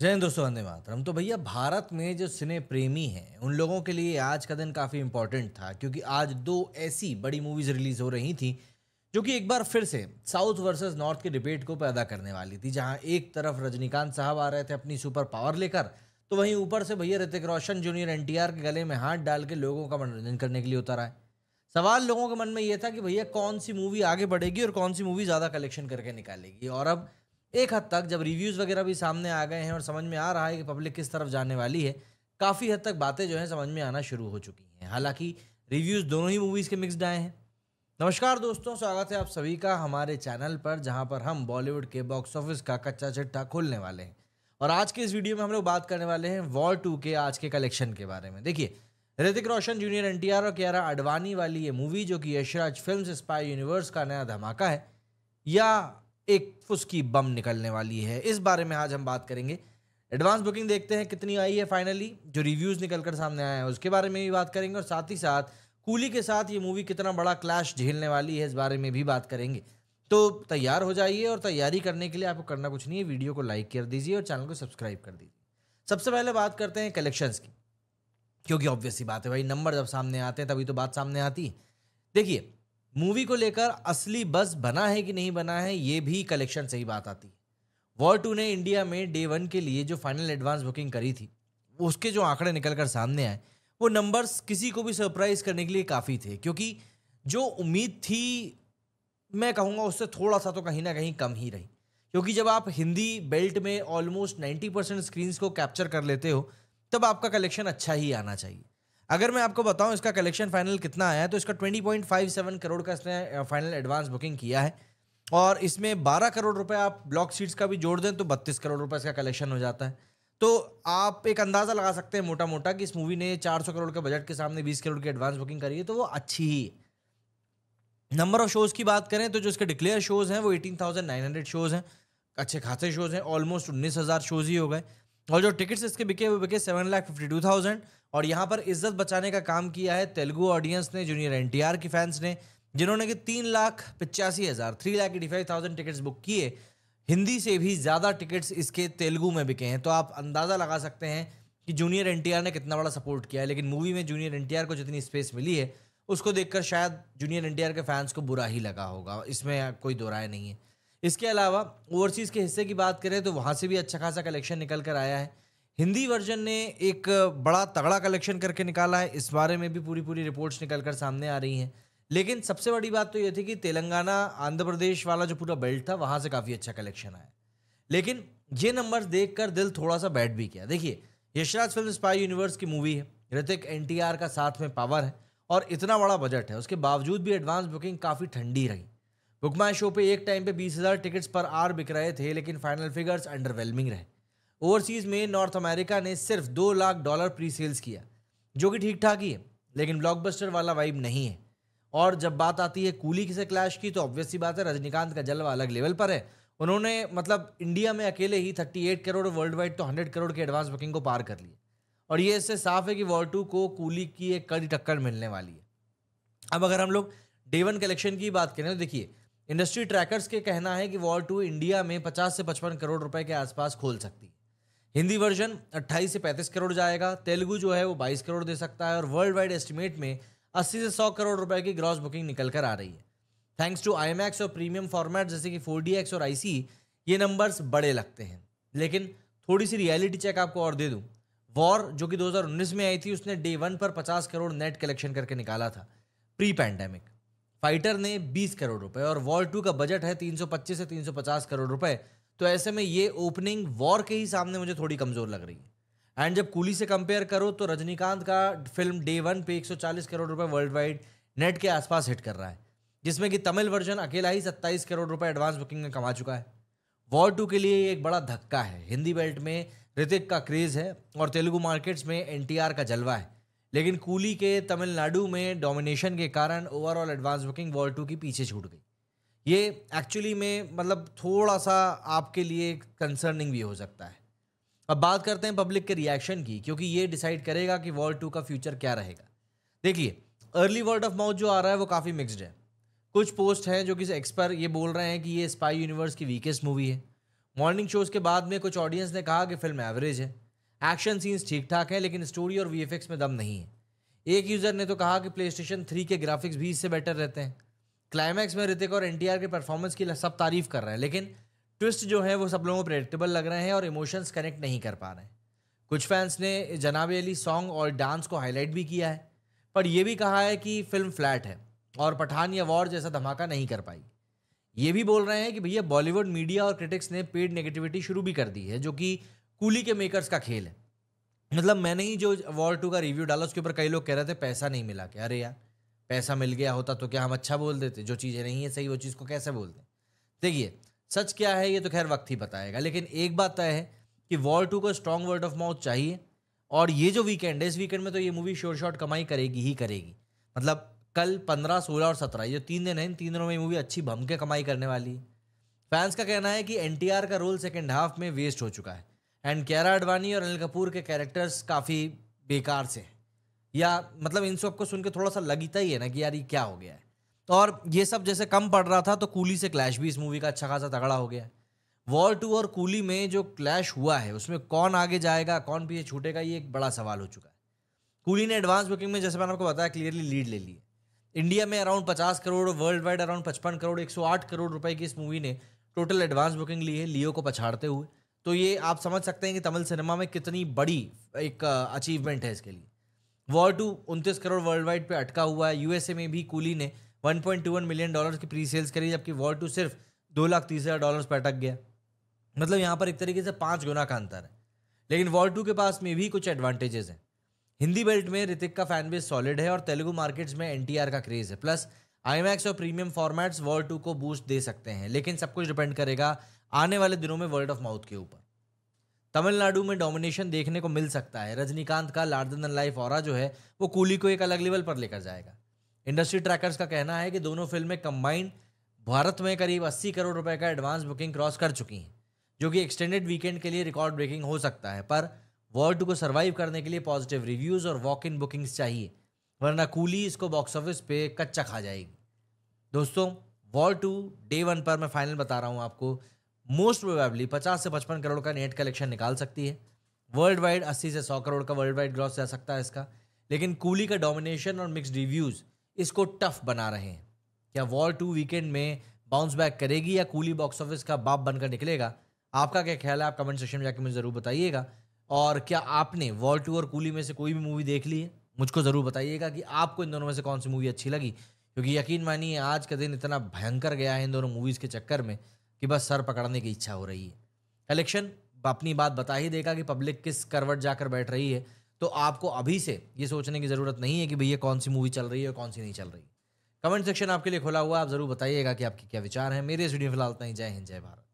जय हिंद दोस्तों, वंदे मातरम। तो भैया, भारत में जो सिने प्रेमी हैं उन लोगों के लिए आज का दिन काफ़ी इंपॉर्टेंट था, क्योंकि आज दो ऐसी बड़ी मूवीज रिलीज हो रही थी जो कि एक बार फिर से साउथ वर्सेस नॉर्थ के डिबेट को पैदा करने वाली थी। जहां एक तरफ रजनीकांत साहब आ रहे थे अपनी सुपर पावर लेकर, तो वहीं ऊपर से भैया ऋतिक रोशन जूनियर एनटीआर के गले में हाथ डाल के लोगों का मनोरंजन करने के लिए उतर आए। सवाल लोगों के मन में ये था कि भैया कौन सी मूवी आगे बढ़ेगी और कौन सी मूवी ज़्यादा कलेक्शन करके निकालेगी। और अब एक हद तक जब रिव्यूज़ वगैरह भी सामने आ गए हैं और समझ में आ रहा है कि पब्लिक किस तरफ जाने वाली है, काफ़ी हद तक बातें जो हैं समझ में आना शुरू हो चुकी हैं। हालांकि रिव्यूज़ दोनों ही मूवीज़ के मिक्स्ड आए हैं। नमस्कार दोस्तों, स्वागत है आप सभी का हमारे चैनल पर, जहां पर हम बॉलीवुड के बॉक्स ऑफिस का कच्चा चिट्ठा खोलने वाले हैं। और आज के इस वीडियो में हम लोग बात करने वाले हैं वॉर 2 के आज के कलेक्शन के बारे में। देखिए, ऋतिक रोशन जूनियर एनटीआर और कियारा आडवाणी वाली ये मूवी, जो कि यशराज फिल्म्स स्पाई यूनिवर्स का नया धमाका है, या एक फुसकी बम निकलने वाली है, इस बारे में आज हम बात करेंगे। एडवांस बुकिंग देखते हैं कितनी आई है फाइनली, जो रिव्यूज़ निकलकर सामने आया है उसके बारे में भी बात करेंगे, और साथ ही साथ कूली के साथ ये मूवी कितना बड़ा क्लैश झेलने वाली है इस बारे में भी बात करेंगे। तो तैयार हो जाइए, और तैयारी करने के लिए आपको करना कुछ नहीं है, वीडियो को लाइक कर दीजिए और चैनल को सब्सक्राइब कर दीजिए। सबसे पहले बात करते हैं कलेक्शंस की, क्योंकि ऑब्वियस सी बात है भाई, नंबर जब सामने आते हैं तभी तो बात सामने आती है। देखिए, मूवी को लेकर असली बज़ बना है कि नहीं बना है, ये भी कलेक्शन से ही बात आती है। वॉर 2 ने इंडिया में डे 1 के लिए जो फाइनल एडवांस बुकिंग करी थी, उसके जो आंकड़े निकल कर सामने आए, वो नंबर्स किसी को भी सरप्राइज करने के लिए काफ़ी थे। क्योंकि जो उम्मीद थी, मैं कहूँगा उससे थोड़ा सा तो कहीं ना कहीं कम ही रही। क्योंकि जब आप हिंदी बेल्ट में ऑलमोस्ट 90% स्क्रीन्स को कैप्चर कर लेते हो, तब आपका कलेक्शन अच्छा ही आना चाहिए। अगर मैं आपको बताऊं इसका कलेक्शन फाइनल कितना आया है, तो इसका 20.57 करोड़ का इसने फाइनल एडवांस बुकिंग किया है। और इसमें 12 करोड़ रुपए आप ब्लॉक सीट्स का भी जोड़ दें तो 32 करोड़ रुपए इसका कलेक्शन हो जाता है। तो आप एक अंदाज़ा लगा सकते हैं मोटा मोटा कि इस मूवी ने 400 करोड़ के बजट के सामने 20 करोड़ की एडवांस बुकिंग करी है, तो वो अच्छी ही है। नंबर ऑफ शोज़ की बात करें तो जो इसके डिक्लेयर शोज़ हैं वो 18,900 शोज़ हैं। अच्छे खासे शोज़ हैं, ऑलमोस्ट 19,000 शोज़ ही हो गए। और जो टिकट्स इसके बिके वो बिके 7,52,000। और यहाँ पर इज्जत बचाने का काम किया है तेलुगु ऑडियंस ने, जूनियर एनटीआर की फैंस ने, जिन्होंने कि 3,85,000 3,85,000 टिकट्स बुक किए। हिंदी से भी ज़्यादा टिकट्स इसके तेलुगु में बिके हैं। तो आप अंदाज़ा लगा सकते हैं कि जूनियर एनटीआर ने कितना बड़ा सपोर्ट किया है। लेकिन मूवी में जूनियर एनटीआर को जितनी स्पेस मिली है, उसको देखकर शायद जूनियर एनटीआर के फैंस को बुरा ही लगा होगा, इसमें कोई दो राय नहीं है। इसके अलावा ओवरसीज़ के हिस्से की बात करें तो वहाँ से भी अच्छा खासा कलेक्शन निकल कर आया है। हिंदी वर्जन ने एक बड़ा तगड़ा कलेक्शन करके निकाला है, इस बारे में भी पूरी पूरी रिपोर्ट्स निकल कर सामने आ रही हैं। लेकिन सबसे बड़ी बात तो ये थी कि तेलंगाना आंध्र प्रदेश वाला जो पूरा बेल्ट था, वहाँ से काफ़ी अच्छा कलेक्शन आया। लेकिन ये नंबर्स देखकर दिल थोड़ा सा बैठ भी गया। देखिए, यशराज फिल्म स्पाई यूनिवर्स की मूवी है, ऋतिक एनटीआर का साथ में पावर है और इतना बड़ा बजट है, उसके बावजूद भी एडवांस बुकिंग काफ़ी ठंडी रही। बुक माई शो पे एक टाइम पे 20,000 टिकट्स पर आवर बिक रहे थे, लेकिन फाइनल फिगर्स अंडरवेलमिंग रहे। ओवरसीज़ में नॉर्थ अमेरिका ने सिर्फ $2 लाख प्री सेल्स किया, जो कि ठीक ठाक ही है, लेकिन ब्लॉकबस्टर वाला वाइब नहीं है। और जब बात आती है कूली से क्लैश की, तो ऑब्वियस सी बात है, रजनीकांत का जलवा अलग लेवल पर है। उन्होंने मतलब इंडिया में अकेले ही 38 करोड़, वर्ल्ड वाइड तो 100 करोड़ की एडवांस बुकिंग को पार कर ली। और ये इससे साफ है कि वॉर 2 को कूली की एक कड़ी टक्कर मिलने वाली है। अब अगर हम लोग डे 1 कलेक्शन की बात करें तो देखिए, इंडस्ट्री ट्रैकर्स के कहना है कि वॉर 2 इंडिया में 50 से 55 करोड़ रुपए के आसपास खोल सकती है। हिंदी वर्जन 28 से 35 करोड़ जाएगा, तेलुगु जो है वो 22 करोड़ दे सकता है, और वर्ल्ड वाइड एस्टिमेट में 80 से 100 करोड़ रुपए की ग्रॉस बुकिंग निकल कर आ रही है। थैंक्स टू IMAX और प्रीमियम फॉर्मेट जैसे कि 4DX और IC, ये नंबर्स बड़े लगते हैं। लेकिन थोड़ी सी रियलिटी चेक आपको और दे दूं, वॉर जो कि 2019 में आई थी, उसने डे 1 पर 50 करोड़ नेट कलेक्शन करके निकाला था प्री पैंडेमिक। फाइटर ने 20 करोड़ रुपए, और वॉर 2 का बजट है 325 से 350 करोड़ रुपए। तो ऐसे में ये ओपनिंग वॉर के ही सामने मुझे थोड़ी कमजोर लग रही है। एंड जब कूली से कंपेयर करो तो रजनीकांत का फिल्म डे 1 पे 140 करोड़ रुपए वर्ल्ड वाइड नेट के आसपास हिट कर रहा है, जिसमें कि तमिल वर्जन अकेला ही 27 करोड़ रुपए एडवांस बुकिंग में कमा चुका है। वॉर 2 के लिए ये एक बड़ा धक्का है। हिंदी बेल्ट में ऋतिक का क्रेज है और तेलुगु मार्केट्स में एनटीआर का जलवा है, लेकिन कूली के तमिलनाडु में डोमिनेशन के कारण ओवरऑल एडवांस बुकिंग वॉर 2 की पीछे छूट गई। ये एक्चुअली में मतलब थोड़ा सा आपके लिए कंसर्निंग भी हो सकता है। अब बात करते हैं पब्लिक के रिएक्शन की, क्योंकि ये डिसाइड करेगा कि वॉर 2 का फ्यूचर क्या रहेगा। देखिए, अर्ली वर्ड ऑफ माउथ जो आ रहा है वो काफ़ी मिक्स्ड है। कुछ पोस्ट हैं जो कि एक्सपर्ट ये बोल रहे हैं कि ये स्पाई यूनिवर्स की वीकेस्ट मूवी है। मॉर्निंग शोज के बाद में कुछ ऑडियंस ने कहा कि फिल्म एवरेज है, एक्शन सीन्स ठीक ठाक हैं लेकिन स्टोरी और वीएफएक्स में दम नहीं है। एक यूजर ने तो कहा कि प्लेस्टेशन 3 के ग्राफिक्स भी इससे बेटर रहते हैं। क्लाइमैक्स में ऋतिक और एनटीआर के परफॉर्मेंस की सब तारीफ कर रहे हैं, लेकिन ट्विस्ट जो है वो सब लोगों को प्रेडिक्टेबल लग रहे हैं और इमोशंस कनेक्ट नहीं कर पा रहे हैं। कुछ फैंस ने जनाबे अली सॉन्ग और डांस को हाईलाइट भी किया है, पर यह भी कहा है कि फिल्म फ्लैट है और पठान या वॉर जैसा धमाका नहीं कर पाई। ये भी बोल रहे हैं कि भैया बॉलीवुड मीडिया और क्रिटिक्स ने पेड नेगेटिविटी शुरू भी कर दी है, जो कि कूली के मेकर्स का खेल है। मतलब मैंने ही जो वॉर 2 का रिव्यू डाला उसके ऊपर कई लोग कह रहे थे पैसा नहीं मिला क्या। अरे यार, पैसा मिल गया होता तो क्या हम अच्छा बोल देते? जो चीज़ें नहीं है सही वो चीज़ को कैसे बोलते? देखिए, सच क्या है ये तो खैर वक्त ही बताएगा, लेकिन एक बात तय है कि वॉर 2 को स्ट्रॉन्ग वर्ड ऑफ माउथ चाहिए। और ये जो वीकेंड है, इस वीकेंड में तो ये मूवी शोर शॉट कमाई करेगी ही करेगी। मतलब कल 15, 16 और 17 ये 3 दिन हैं, इन 3 दिनों में ये मूवी अच्छी भम के कमाई करने वाली है। फैंस का कहना है कि एनटीआर का रोल सेकेंड हाफ में वेस्ट हो चुका है एंड कियारा आडवाणी और अनिल कपूर के कैरेक्टर्स काफ़ी बेकार से हैं। या मतलब इन सबको सुन के थोड़ा सा लगता ही है ना कि यार ये क्या हो गया है। तो और ये सब जैसे कम पड़ रहा था तो कूली से क्लैश भी इस मूवी का अच्छा खासा तगड़ा हो गया है। वॉर 2 और कूली में जो क्लैश हुआ है उसमें कौन आगे जाएगा कौन पीछे छूटेगा ये एक बड़ा सवाल हो चुका है। कूली ने एडवांस बुकिंग में जैसे मैंने आपको बताया क्लियरली लीड ले ली है। इंडिया में around 50 crore, world wide around 55 crore, 108 crore रुपए की इस मूवी ने टोटल एडवांस बुकिंग ली है लियो को पछाड़ते हुए। तो ये आप समझ सकते हैं कि तमिल सिनेमा में कितनी बड़ी एक अचीवमेंट है इसके लिए। वॉर 2 29 करोड़ वर्ल्ड वाइड पे अटका हुआ है। यूएसए में भी कूली ने $1.21 मिलियन की प्री सेल्स करी, जबकि वॉर 2 सिर्फ $230,000 पे अटक गया। मतलब यहाँ पर एक तरीके से 5 गुना का अंतर है। लेकिन वॉर 2 के पास में भी कुछ एडवांटेजेस हैं। हिंदी बेल्ट में ऋतिक का फैन बेस सॉलिड है और तेलुगु मार्केट्स में एनटीआर का क्रेज है। प्लस आईमैक्स और प्रीमियम फॉर्मेट्स वॉर 2 को बूस्ट दे सकते हैं, लेकिन सब कुछ डिपेंड करेगा आने वाले दिनों में वर्ड ऑफ माउथ के ऊपर। तमिलनाडु में डोमिनेशन देखने को मिल सकता है। रजनीकांत का लार्जर देन लाइफ ऑरा जो है वो कूली को एक अलग लेवल पर लेकर जाएगा। इंडस्ट्री ट्रैकर्स का कहना है कि दोनों फिल्में कंबाइंड भारत में करीब 80 करोड़ रुपए का एडवांस बुकिंग क्रॉस कर चुकी हैं, जो कि एक्सटेंडेड वीकेंड के लिए रिकॉर्ड ब्रेकिंग हो सकता है। पर वॉर 2 को सर्वाइव करने के लिए पॉजिटिव रिव्यूज और वॉक इन बुकिंग्स चाहिए, वरना कूली इसको बॉक्स ऑफिस पे कच्चा खा जाएगी। दोस्तों, वॉर 2 डे 1 पर मैं फाइनल बता रहा हूँ आपको, मोस्ट प्रोबेबली 50 से 55 करोड़ का नेट कलेक्शन निकाल सकती है। वर्ल्ड वाइड 80 से 100 करोड़ का वर्ल्ड वाइड ग्रॉस जा सकता है इसका। लेकिन कूली का डोमिनेशन और मिक्स्ड रिव्यूज इसको टफ बना रहे हैं। क्या वॉर 2 वीकेंड में बाउंस बैक करेगी या कूली बॉक्स ऑफिस का बाप बनकर निकलेगा? आपका क्या ख्याल है? आप कमेंट सेक्शन में जाकर मुझे ज़रूर बताइएगा। और क्या आपने वॉर 2 और कूली में से कोई भी मूवी देख ली है? मुझको ज़रूर बताइएगा कि आपको इन दोनों में से कौन सी मूवी अच्छी लगी, क्योंकि यकीन मानिए आज का दिन इतना भयंकर गया है इन दोनों मूवीज़ के चक्कर में कि बस सर पकड़ने की इच्छा हो रही है। कलेक्शन अपनी बात बता ही देगा कि पब्लिक किस करवट जाकर बैठ रही है। तो आपको अभी से ये सोचने की ज़रूरत नहीं है कि भैया कौन सी मूवी चल रही है और कौन सी नहीं चल रही। कमेंट सेक्शन आपके लिए खुला हुआ है, आप ज़रूर बताइएगा कि आपके क्या विचार हैं। मेरे इस वीडियो में फिलहाल इतना ही। जय हिंद, जय भारत।